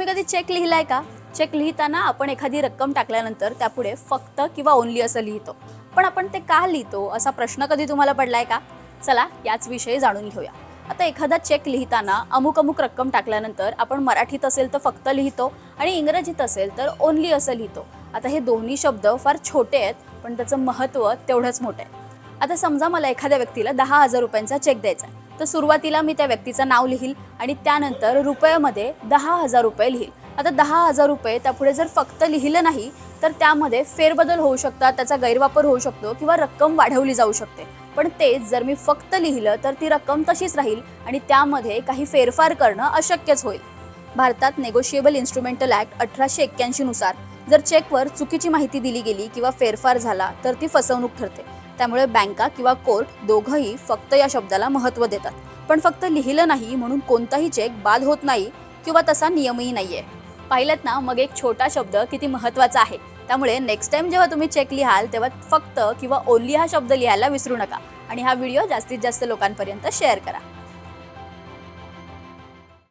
तुम्ही कधी चेक लिहिलाय का? चेक लिहिताना आपण एखादी रक्कम टाकल्यानंतर त्यापुढे फक्त किंवा ओन्ली असं लिहितो. पण आपण ते का लिहितो असा प्रश्न कधी तुम्हाला पडलाय का? चला याच विषयी जाणून घेऊया. आता एखादा चेक लिहिताना अमुक रक्कम टाकल्यानंतर आपण मराठीत असेल तर फक्त लिहितो आणि इंग्रजीत असेल तर ओन्ली असं लिहितो. आता हे दोन्ही शब्द फार छोटे आहेत, पण त्याचं महत्त्व तेवढंच मोठं आहे. आता समजा मला एखाद्या व्यक्तीला 10,000 रुपयांचा चेक द्यायचा आहे. तर सुरुवातीला मी त्या व्यक्तीचं नाव लिहील आणि त्यानंतर रुपयामध्ये 10,000 रुपये लिहील. आता 10,000 रुपये त्यापुढे जर फक्त लिहिलं नाही तर त्यामध्ये फेरबदल होऊ शकतात, त्याचा गैरवापर होऊ शकतो किंवा रक्कम वाढवली जाऊ शकते. पण तेच जर मी फक्त लिहिलं तर ती रक्कम तशीच राहील आणि त्यामध्ये काही फेरफार करणं अशक्यच होईल. भारतात नेगोशिएबल इन्स्ट्रुमेंटल ॲक्ट 1881 नुसार जर चेकवर चुकीची माहिती दिली गेली किंवा फेरफार झाला तर ती फसवणूक ठरते. त्यामुळे बँका किंवा कोर्ट दोघंही फक्त या शब्दाला महत्त्व देतात. पण फक्त लिहिलं नाही म्हणून कोणताही चेक बाद होत नाही किंवा तसा नियमही नाहीये. पाहिलं ना, मग एक छोटा शब्द किती महत्त्वाचा आहे. त्यामुळे नेक्स्ट टाइम जेव्हा तुम्ही चेक लिहाल तेव्हा फक्त किंवा ओन्ली हा शब्द लिहायला विसरू नका आणि हा व्हिडिओ जास्तीत जास्त लोकांपर्यंत शेअर करा.